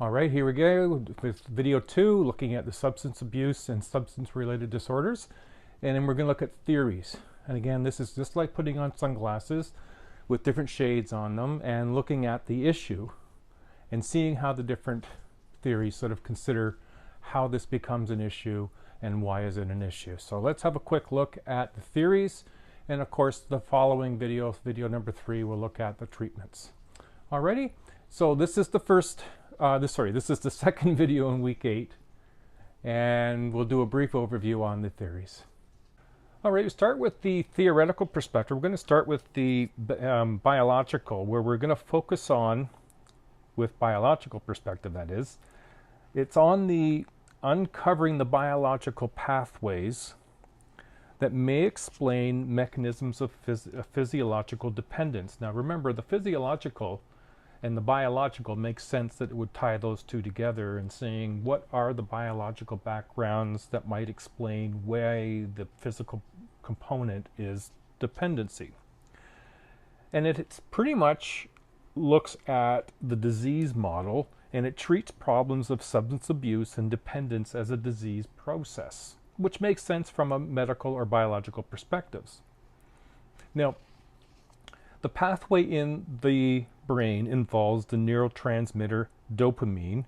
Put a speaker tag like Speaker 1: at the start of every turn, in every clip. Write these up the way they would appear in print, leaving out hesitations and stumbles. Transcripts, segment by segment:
Speaker 1: All right, here we go with video 2, looking at the substance abuse and substance-related disorders. And then we're going to look at theories. And again, this is just like putting on sunglasses with different shades on them and looking at the issue and seeing how the different theories sort of consider how this becomes an issue and why is it an issue. So let's have a quick look at the theories. And of course, the following video, video number 3, will look at the treatments. Alrighty, so this is the first this is the second video in week 8, and we'll do a brief overview on the theories. All right, we start with the theoretical perspective. We're going to start with the biological, where we're going to focus on, with biological perspective that is, it's on the uncovering the biological pathways that may explain mechanisms of physiological dependence. Now remember, the physiological and the biological makes sense that it would tie those two together and saying what are the biological backgrounds that might explain why the physical component is dependency. And it pretty much looks at the disease model, and it treats problems of substance abuse and dependence as a disease process, which makes sense from a medical or biological perspectives. Now, the pathway in the brain involves the neurotransmitter dopamine,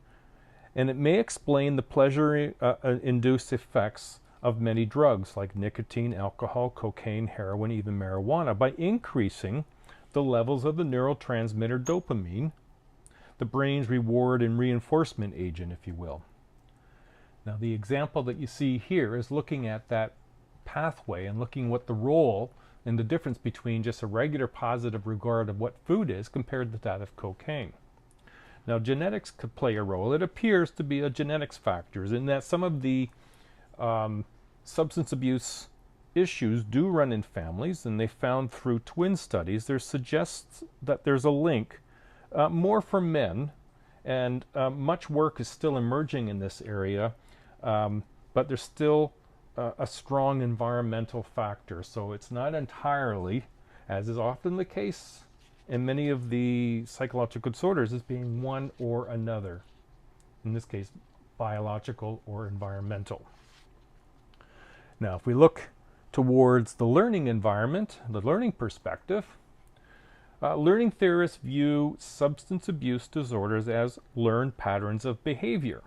Speaker 1: and it may explain the pleasure-induced effects of many drugs like nicotine, alcohol, cocaine, heroin, even marijuana by increasing the levels of the neurotransmitter dopamine, the brain's reward and reinforcement agent, if you will. Now, the example that you see here is looking at that pathway and looking what the role and the difference between just a regular positive regard of what food is compared to that of cocaine. Now, genetics could play a role. It appears to be a genetics factors in that some of the substance abuse issues do run in families, and they found through twin studies there suggests that there's a link more for men, and much work is still emerging in this area, but there's still a strong environmental factor. So it's not entirely, as is often the case in many of the psychological disorders, as being one or another. In this case, biological or environmental. Now, if we look towards the learning environment, the learning perspective, learning theorists view substance abuse disorders as learned patterns of behavior.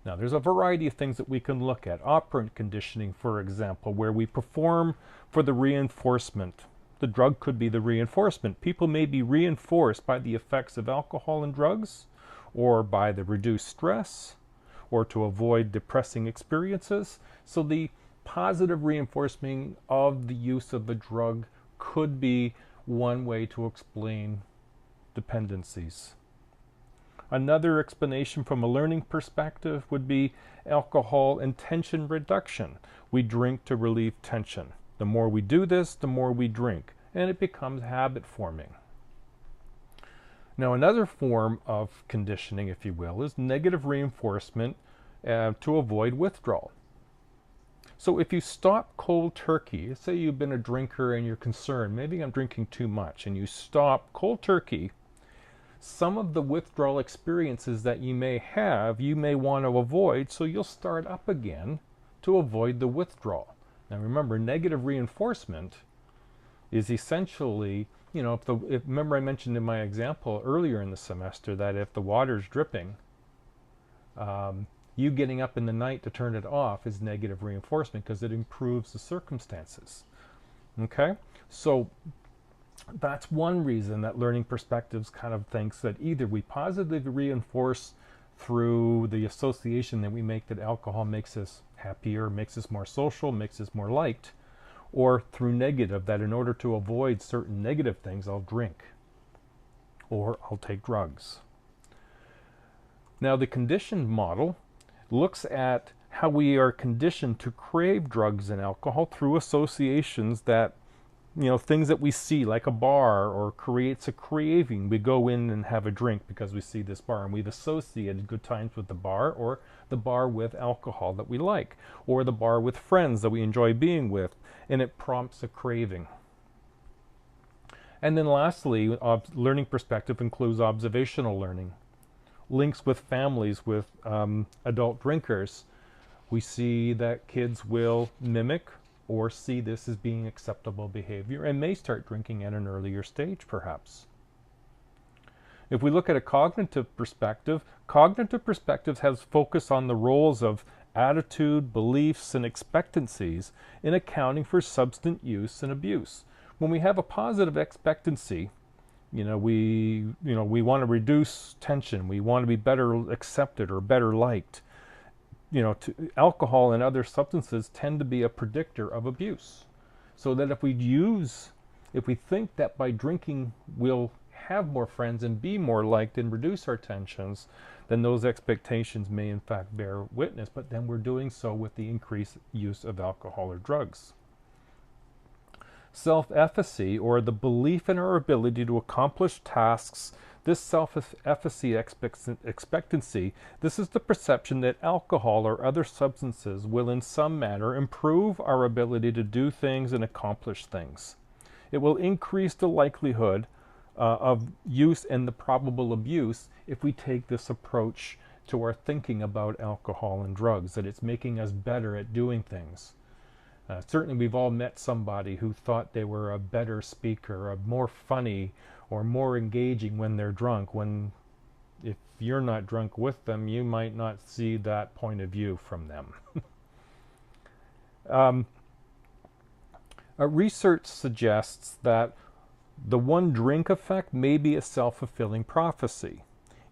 Speaker 1: Now, there's a variety of things that we can look at. Operant conditioning, for example, where we perform for the reinforcement. The drug could be the reinforcement. People may be reinforced by the effects of alcohol and drugs, or by the reduced stress, or to avoid depressing experiences. So the positive reinforcement of the use of the drug could be one way to explain dependencies. Another explanation from a learning perspective would be alcohol and tension reduction. We drink to relieve tension. The more we do this, the more we drink, and it becomes habit forming. Now, another form of conditioning, if you will, is negative reinforcement to avoid withdrawal. So if you stop cold turkey, say you've been a drinker and you're concerned, maybe I'm drinking too much, and you stop cold turkey, some of the withdrawal experiences that you may have, you may want to avoid, so you'll start up again to avoid the withdrawal. Now remember, negative reinforcement is essentially, you know, remember I mentioned in my example earlier in the semester that if the water's dripping, you getting up in the night to turn it off is negative reinforcement because it improves the circumstances. Okay? So that's one reason that learning perspectives kind of thinks that either we positively reinforce through the association that we make that alcohol makes us happier, makes us more social, makes us more liked, or through negative, that in order to avoid certain negative things, I'll drink or I'll take drugs. Now, the conditioned model looks at how we are conditioned to crave drugs and alcohol through associations that, you know, things that we see like a bar or creates a craving. We go in and have a drink because we see this bar, and we've associated good times with the bar, or the bar with alcohol that we like, or the bar with friends that we enjoy being with, and it prompts a craving. And then lastly, learning perspective includes observational learning, links with families with adult drinkers, we see that kids will mimic or see this as being acceptable behavior and may start drinking at an earlier stage, perhaps. If we look at a cognitive perspective has focus on the roles of attitude, beliefs, and expectancies in accounting for substance use and abuse. When we have a positive expectancy, we want to reduce tension, we want to be better accepted or better liked. Alcohol and other substances tend to be a predictor of abuse. So that if we think that by drinking we'll have more friends and be more liked and reduce our tensions, then those expectations may in fact bear witness, but then we're doing so with the increased use of alcohol or drugs. Self-efficacy, or the belief in our ability to accomplish tasks, this self-efficacy expectancy, this is the perception that alcohol or other substances will in some manner improve our ability to do things and accomplish things. It will increase the likelihood of use and the probable abuse if we take this approach to our thinking about alcohol and drugs, that it's making us better at doing things. Certainly we've all met somebody who thought they were a better speaker, or more funny, or more engaging when they're drunk, when if you're not drunk with them, you might not see that point of view from them. Research suggests that the one drink effect may be a self-fulfilling prophecy.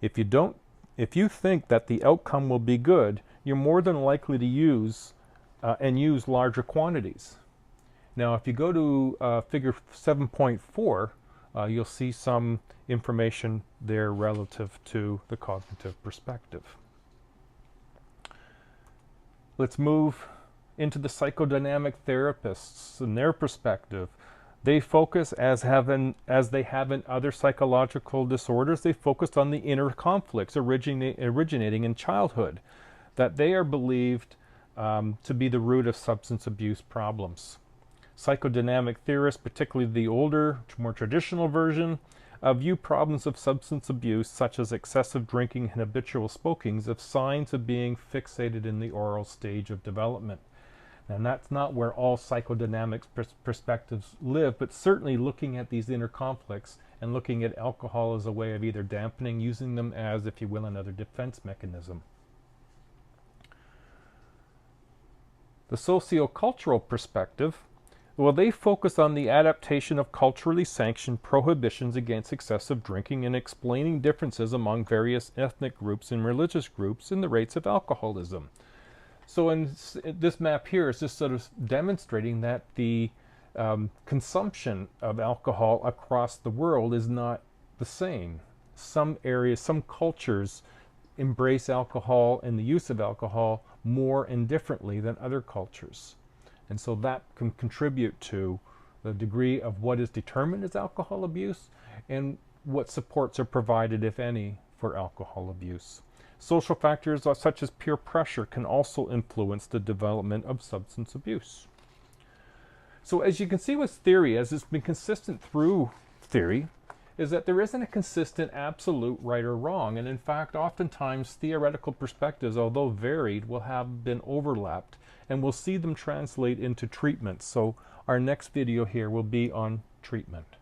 Speaker 1: If you think that the outcome will be good, you're more than likely to use larger quantities. Now, if you go to figure 7.4, you'll see some information there relative to the cognitive perspective. Let's move into the psychodynamic therapists and their perspective. They focus, as they have in other psychological disorders, they focused on the inner conflicts originating in childhood, that they are believed to be the root of substance abuse problems. Psychodynamic theorists, particularly the older, more traditional version, view problems of substance abuse, such as excessive drinking and habitual smoking, as signs of being fixated in the oral stage of development. And that's not where all psychodynamic perspectives live, but certainly looking at these inner conflicts and looking at alcohol as a way of either dampening, using them as, if you will, another defense mechanism. The sociocultural perspective, well, they focus on the adaptation of culturally sanctioned prohibitions against excessive drinking and explaining differences among various ethnic groups and religious groups in the rates of alcoholism. So in this map here is just sort of demonstrating that the consumption of alcohol across the world is not the same. Some areas, some cultures embrace alcohol and the use of alcohol more and differently than other cultures. And so that can contribute to the degree of what is determined as alcohol abuse and what supports are provided, if any, for alcohol abuse. Social factors such as peer pressure can also influence the development of substance abuse. So as you can see with theory, as it's been consistent through theory, is that there isn't a consistent absolute right or wrong. And in fact, oftentimes theoretical perspectives, although varied, will have been overlapped, and we'll see them translate into treatment. So our next video here will be on treatment.